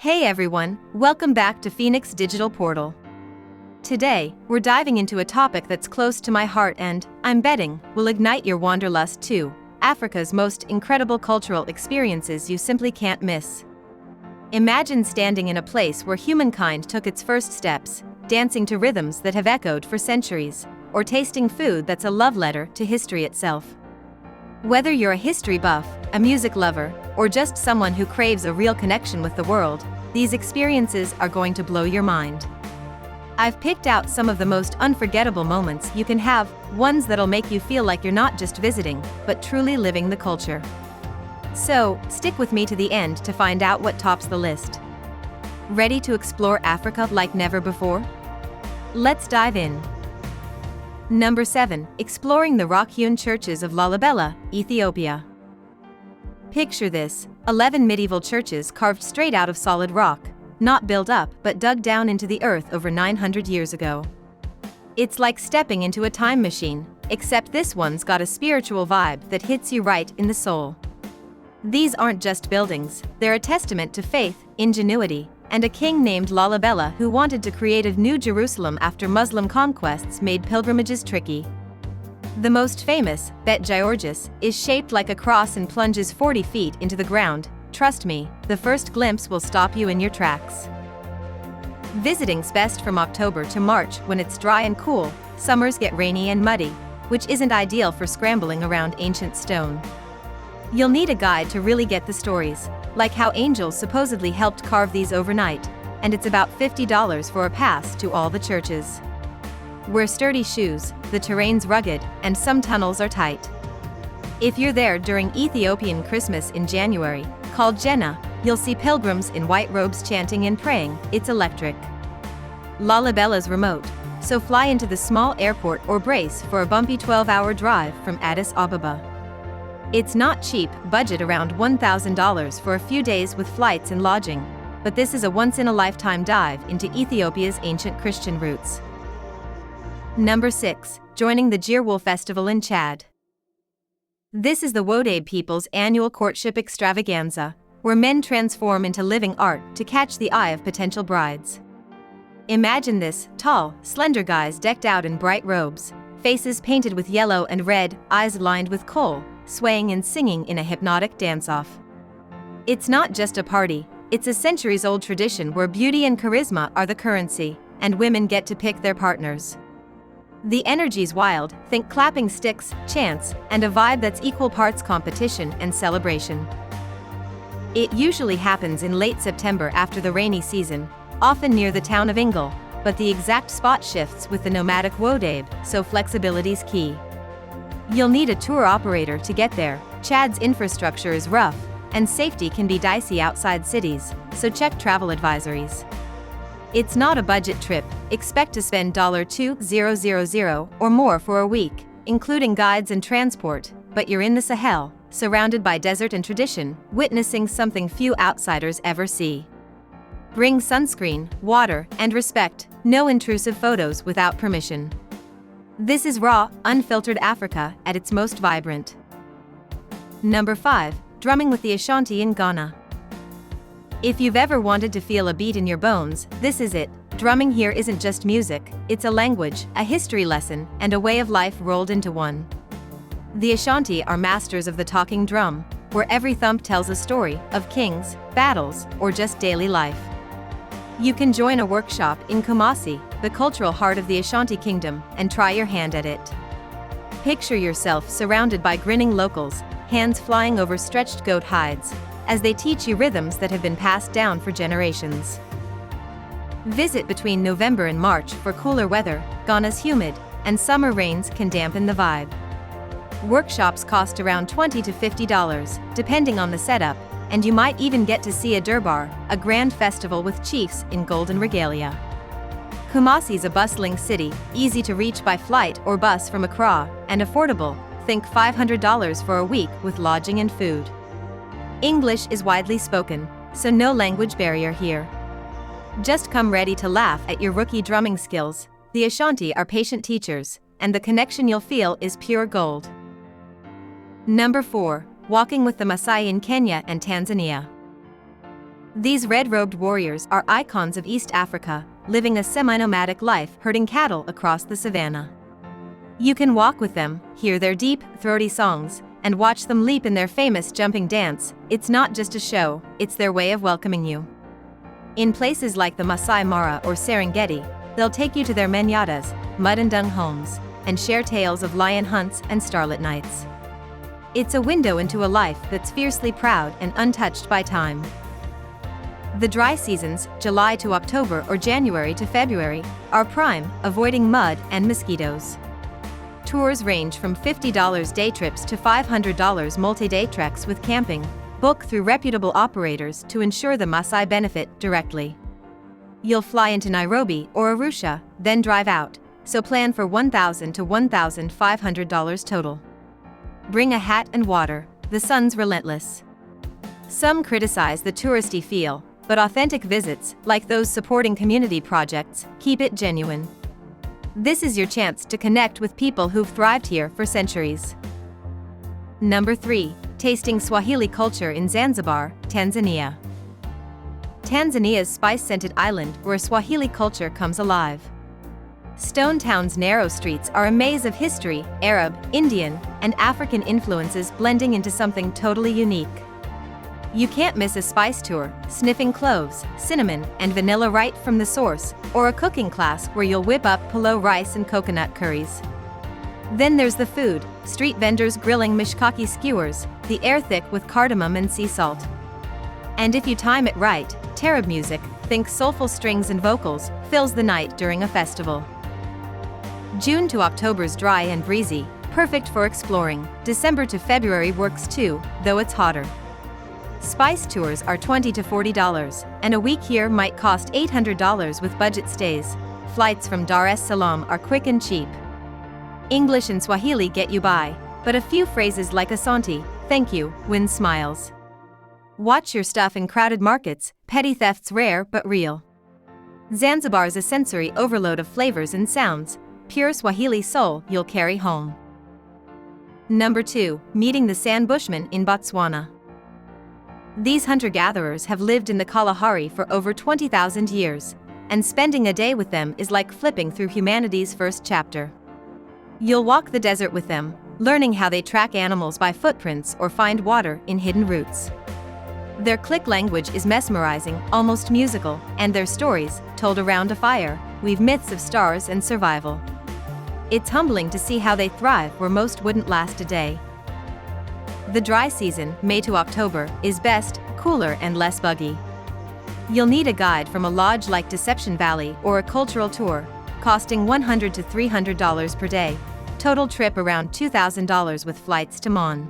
Hey everyone, welcome back to Phoenix Digital Portal. Today, we're diving into a topic that's close to my heart and, I'm betting, will ignite your wanderlust too: Africa's most incredible cultural experiences you simply can't miss. Imagine standing in a place where humankind took its first steps, dancing to rhythms that have echoed for centuries, or tasting food that's a love letter to history itself. Whether you're a history buff, a music lover, or just someone who craves a real connection with the world, these experiences are going to blow your mind. I've picked out some of the most unforgettable moments you can have, ones that'll make you feel like you're not just visiting, but truly living the culture. So, stick with me to the end to find out what tops the list. Ready to explore Africa like never before? Let's dive in. Number 7. Exploring the rock-hewn churches of Lalibela, Ethiopia. Picture this: 11 medieval churches carved straight out of solid rock, not built up but dug down into the earth over 900 years ago. It's like stepping into a time machine, except this one's got a spiritual vibe that hits you right in the soul. These aren't just buildings, they're a testament to faith, ingenuity, and a king named Lalibela who wanted to create a new Jerusalem after Muslim conquests made pilgrimages tricky. The most famous, Bet Georges, is shaped like a cross and plunges 40 feet into the ground. Trust me, the first glimpse will stop you in your tracks. Visiting's best from October to March when it's dry and cool. Summers get rainy and muddy, which isn't ideal for scrambling around ancient stone. You'll need a guide to really get the stories, like how angels supposedly helped carve these overnight, and it's about $50 for a pass to all the churches. Wear sturdy shoes, the terrain's rugged, and some tunnels are tight. If you're there during Ethiopian Christmas in January, called Jenna, you'll see pilgrims in white robes chanting and praying. It's electric. Lalibela's remote, so fly into the small airport or brace for a bumpy 12-hour drive from Addis Ababa. It's not cheap, budget around $1,000 for a few days with flights and lodging, but this is a once-in-a-lifetime dive into Ethiopia's ancient Christian roots. Number 6. Joining the Gerewol Festival in Chad. This is the Wodabe people's annual courtship extravaganza, where men transform into living art to catch the eye of potential brides. Imagine this: tall, slender guys decked out in bright robes, faces painted with yellow and red, eyes lined with kohl, swaying and singing in a hypnotic dance-off. It's not just a party, it's a centuries-old tradition where beauty and charisma are the currency, and women get to pick their partners. The energy's wild, think clapping sticks, chants, and a vibe that's equal parts competition and celebration. It usually happens in late September after the rainy season, often near the town of Ingle, but the exact spot shifts with the nomadic Wodabe, so flexibility's key. You'll need a tour operator to get there. Chad's infrastructure is rough, and safety can be dicey outside cities, so check travel advisories. It's not a budget trip. Expect to spend $2,000 or more for a week, including guides and transport, but you're in the Sahel, surrounded by desert and tradition, witnessing something few outsiders ever see. Bring sunscreen, water, and respect. No intrusive photos without permission. This is raw, unfiltered Africa at its most vibrant. Number 5. Drumming with the Ashanti in Ghana. If you've ever wanted to feel a beat in your bones, this is it. Drumming here isn't just music, it's a language, a history lesson, and a way of life rolled into one. The Ashanti are masters of the talking drum, where every thump tells a story of kings, battles, or just daily life. You can join a workshop in Kumasi, the cultural heart of the Ashanti kingdom, and try your hand at it. Picture yourself surrounded by grinning locals, hands flying over stretched goat hides, as they teach you rhythms that have been passed down for generations. Visit between November and March for cooler weather. Ghana's humid, and summer rains can dampen the vibe. Workshops cost around $20 to $50, depending on the setup, and you might even get to see a Durbar, a grand festival with chiefs in golden regalia. Kumasi's a bustling city, easy to reach by flight or bus from Accra, and affordable. Think $500 for a week with lodging and food. English is widely spoken, so no language barrier here. Just come ready to laugh at your rookie drumming skills. The Ashanti are patient teachers, and the connection you'll feel is pure gold. Number 4. Walking with the Maasai in Kenya and Tanzania. These red-robed warriors are icons of East Africa, living a semi-nomadic life herding cattle across the savannah. You can walk with them, hear their deep, throaty songs, and watch them leap in their famous jumping dance. It's not just a show, it's their way of welcoming you. In places like the Maasai Mara or Serengeti, they'll take you to their manyatas, mud and dung homes, and share tales of lion hunts and starlit nights. It's a window into a life that's fiercely proud and untouched by time. The dry seasons, July to October or January to February, are prime, avoiding mud and mosquitoes. Tours range from $50 day trips to $500 multi-day treks with camping. Book through reputable operators to ensure the Maasai benefit directly. You'll fly into Nairobi or Arusha, then drive out, so plan for $1,000 to $1,500 total. Bring a hat and water, the sun's relentless. Some criticize the touristy feel, but authentic visits, like those supporting community projects, keep it genuine. This is your chance to connect with people who've thrived here for centuries. Number 3. Tasting Swahili culture in Zanzibar, Tanzania. Tanzania's spice-scented island where Swahili culture comes alive. Stone Town's narrow streets are a maze of history, Arab, Indian, and African influences blending into something totally unique. You can't miss a spice tour, sniffing cloves, cinnamon, and vanilla right from the source, or a cooking class where you'll whip up polo rice and coconut curries. Then there's the food, street vendors grilling mishkaki skewers, the air thick with cardamom and sea salt. And if you time it right, tarab music, think soulful strings and vocals, fills the night during a festival. June to October's dry and breezy, perfect for exploring. December to February works too, though it's hotter. Spice tours are $20 to $40, and a week here might cost $800 with budget stays. Flights from Dar es Salaam are quick and cheap. English and Swahili get you by, but a few phrases like Ashanti, thank you, win smiles. Watch your stuff in crowded markets, petty thefts rare but real. Zanzibar's a sensory overload of flavors and sounds, pure Swahili soul you'll carry home. Number 2. Meeting the San Bushmen in Botswana. These hunter-gatherers have lived in the Kalahari for over 20,000 years, and spending a day with them is like flipping through humanity's first chapter. You'll walk the desert with them, learning how they track animals by footprints or find water in hidden roots. Their click language is mesmerizing, almost musical, and their stories, told around a fire, weave myths of stars and survival. It's humbling to see how they thrive where most wouldn't last a day. The dry season, May to October, is best, cooler and less buggy. You'll need a guide from a lodge like Deception Valley or a cultural tour, costing $100 to $300 per day, total trip around $2,000 with flights to Mon.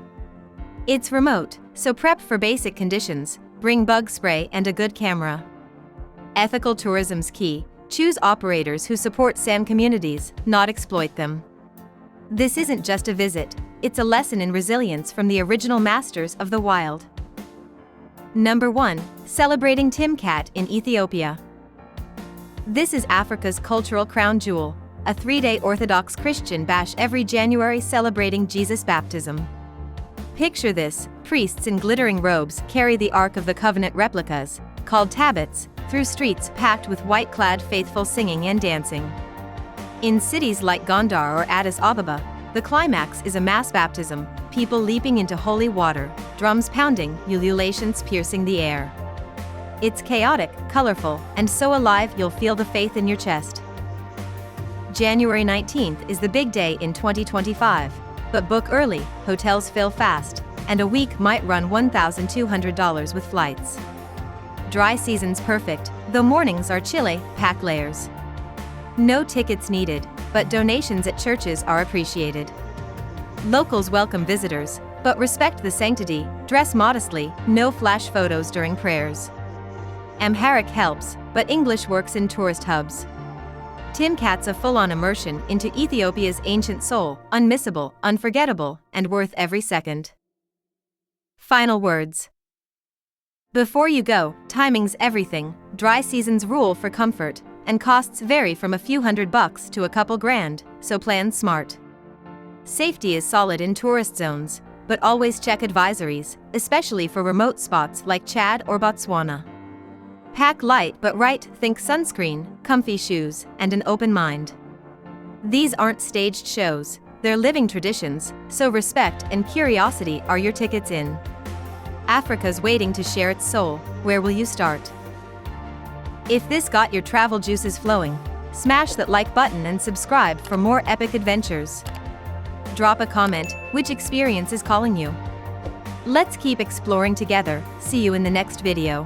It's remote, so prep for basic conditions, bring bug spray and a good camera. Ethical tourism's key, choose operators who support San communities, not exploit them. This isn't just a visit, it's a lesson in resilience from the original masters of the wild. Number 1. Celebrating Timkat in Ethiopia. This is Africa's cultural crown jewel, a 3-day Orthodox Christian bash every January celebrating Jesus' baptism. Picture this, priests in glittering robes carry the Ark of the Covenant replicas, called tablets, through streets packed with white-clad faithful singing and dancing. In cities like Gondar or Addis Ababa, the climax is a mass baptism, people leaping into holy water, drums pounding, ululations piercing the air. It's chaotic, colorful, and so alive you'll feel the faith in your chest. January 19th is the big day in 2025, but book early, hotels fill fast, and a week might run $1,200 with flights. Dry season's perfect, though mornings are chilly, pack layers. No tickets needed, but donations at churches are appreciated. Locals welcome visitors, but respect the sanctity, dress modestly, no flash photos during prayers. Amharic helps, but English works in tourist hubs. Timkat's a full-on immersion into Ethiopia's ancient soul, unmissable, unforgettable, and worth every second. Final words. Before you go, timing's everything. Dry seasons rule for comfort, and costs vary from a few $100 to a couple grand, so plan smart. Safety is solid in tourist zones, but always check advisories, especially for remote spots like Chad or Botswana. Pack light but right, think sunscreen, comfy shoes, and an open mind. These aren't staged shows, they're living traditions, so respect and curiosity are your tickets in. Africa's waiting to share its soul. Where will you start? If this got your travel juices flowing, smash that like button and subscribe for more epic adventures. Drop a comment, which experience is calling you? Let's keep exploring together. See you in the next video.